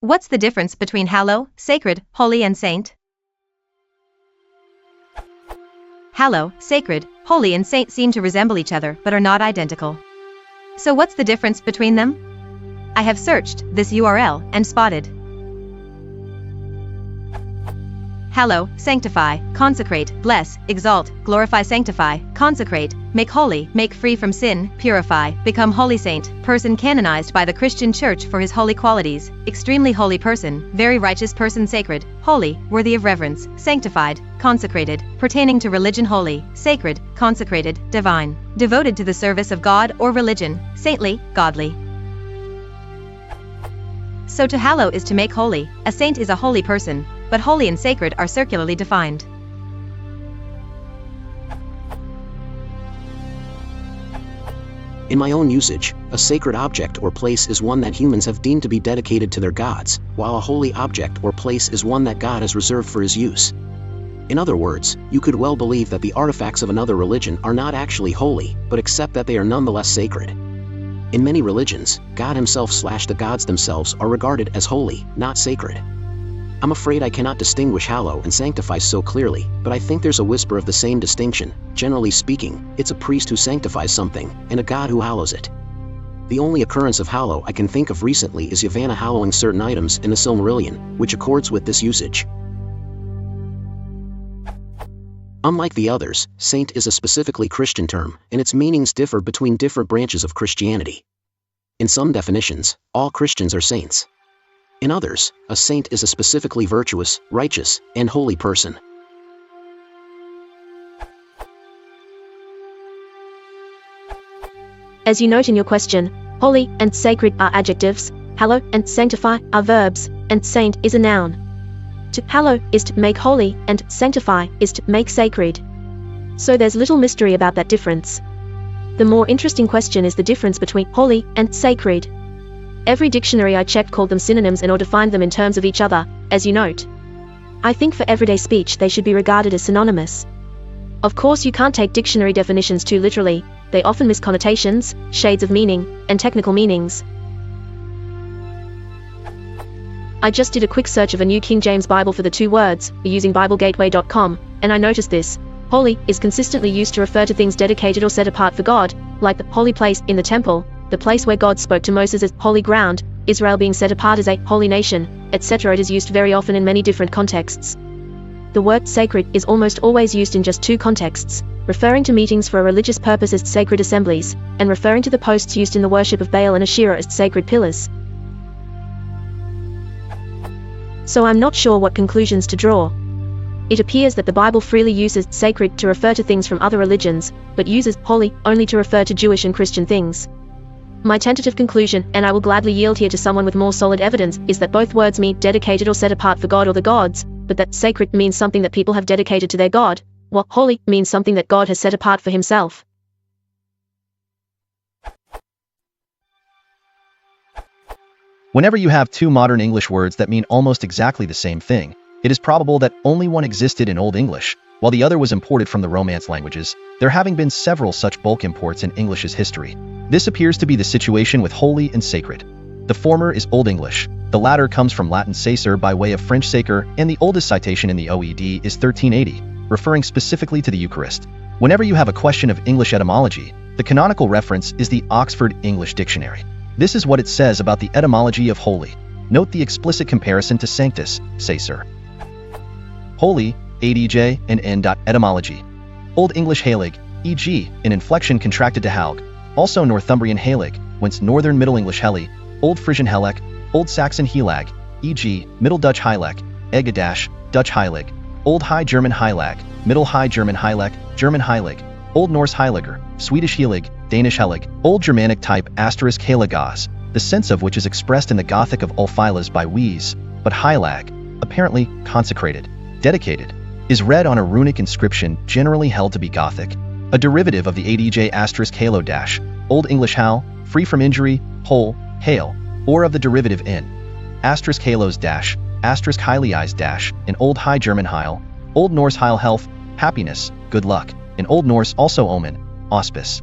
What's the difference between hallow, sacred, holy and saint? Hallow, sacred, holy and saint seem to resemble each other but are not identical. So what's the difference between them? I have searched this URL and spotted. Hallow, sanctify, consecrate, bless, exalt, glorify, sanctify, consecrate, make holy, make free from sin, purify, become holy saint, person canonized by the Christian Church for his holy qualities, extremely holy person, very righteous person, sacred, holy, worthy of reverence, sanctified, consecrated, pertaining to religion, holy, sacred, consecrated, divine, devoted to the service of God or religion, saintly, godly. So to hallow is to make holy, a saint is a holy person, but holy and sacred are circularly defined. In my own usage, a sacred object or place is one that humans have deemed to be dedicated to their gods, while a holy object or place is one that God has reserved for his use. In other words, you could well believe that the artifacts of another religion are not actually holy, but accept that they are nonetheless sacred. In many religions, God himself/the gods themselves are regarded as holy, not sacred. I'm afraid I cannot distinguish hallow and sanctify so clearly, but I think there's a whisper of the same distinction. Generally speaking, it's a priest who sanctifies something, and a god who hallows it. The only occurrence of hallow I can think of recently is Yavanna hallowing certain items in the Silmarillion, which accords with this usage. Unlike the others, saint is a specifically Christian term, and its meanings differ between different branches of Christianity. In some definitions, all Christians are saints. In others, a saint is a specifically virtuous, righteous, and holy person. As you note in your question, holy and sacred are adjectives, hallow and sanctify are verbs, and saint is a noun. To hallow is to make holy, and sanctify is to make sacred. So there's little mystery about that difference. The more interesting question is the difference between holy and sacred. Every dictionary I checked called them synonyms and or defined them in terms of each other, as you note. I think for everyday speech they should be regarded as synonymous. Of course you can't take dictionary definitions too literally, they often miss connotations, shades of meaning, and technical meanings. I just did a quick search of a New King James Bible for the two words, using BibleGateway.com, and I noticed this. Holy is consistently used to refer to things dedicated or set apart for God, like the holy place in the temple, the place where God spoke to Moses as holy ground, Israel being set apart as a holy nation, etc. It is used very often in many different contexts. The word sacred is almost always used in just two contexts, referring to meetings for a religious purpose as sacred assemblies, and referring to the posts used in the worship of Baal and Asherah as sacred pillars. So I'm not sure what conclusions to draw. It appears that the Bible freely uses sacred to refer to things from other religions, but uses holy only to refer to Jewish and Christian things. My tentative conclusion, and I will gladly yield here to someone with more solid evidence, is that both words mean dedicated or set apart for God or the gods, but that sacred means something that people have dedicated to their God, while holy means something that God has set apart for himself. Whenever you have two modern English words that mean almost exactly the same thing, it is probable that only one existed in Old English, while the other was imported from the Romance languages, there having been several such bulk imports in English's history. This appears to be the situation with holy and sacred. The former is Old English, the latter comes from Latin sacer by way of French sacer, and the oldest citation in the OED is 1380, referring specifically to the Eucharist. Whenever you have a question of English etymology, the canonical reference is the Oxford English Dictionary. This is what it says about the etymology of holy. Note the explicit comparison to sanctus, sacer. Holy, adj, and n. Etymology. Old English halig, e.g., an inflection contracted to halg, also Northumbrian halig, whence Northern Middle English heli, Old Frisian helek, Old Saxon helag, e.g., Middle Dutch heilek, egadash, Dutch heilig, Old High German heilag, Middle High German heilek, German heilig, Old Norse heiliger, Swedish helig, Danish helig, Old Germanic type *heligas, the sense of which is expressed in the Gothic of Ulfilas by Wies, but heilag, apparently consecrated, dedicated, is read on a runic inscription generally held to be Gothic, a derivative of the adj *halo dash, Old English hal, free from injury, whole, hail, or of the derivative in, halos dash, hyliais dash, in Old High German heil, Old Norse heil health, happiness, good luck, in Old Norse also omen, auspice.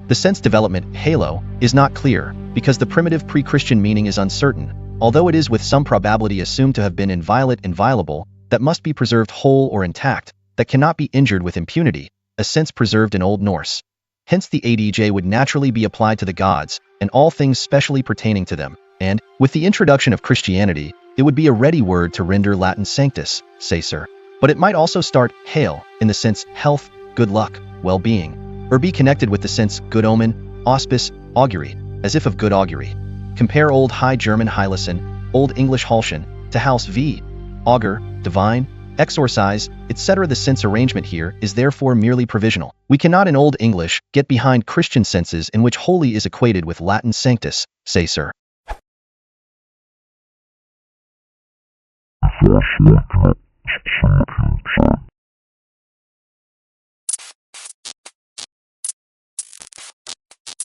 The sense development, halo, is not clear, because the primitive pre-Christian meaning is uncertain, although it is with some probability assumed to have been inviolate, inviolable, that must be preserved whole or intact, that cannot be injured with impunity, a sense preserved in Old Norse. Hence the adj would naturally be applied to the gods, and all things specially pertaining to them, and, with the introduction of Christianity, it would be a ready word to render Latin sanctus, sacer. But it might also start hail, in the sense health, good luck, well-being, or be connected with the sense good omen, auspice, augury, as if of good augury. Compare Old High German Heilesen, Old English Halschen, to house v. augur, divine, exorcise, etc. The sense arrangement here is therefore merely provisional. We cannot in Old English get behind Christian senses in which holy is equated with Latin sanctus, sacer. If I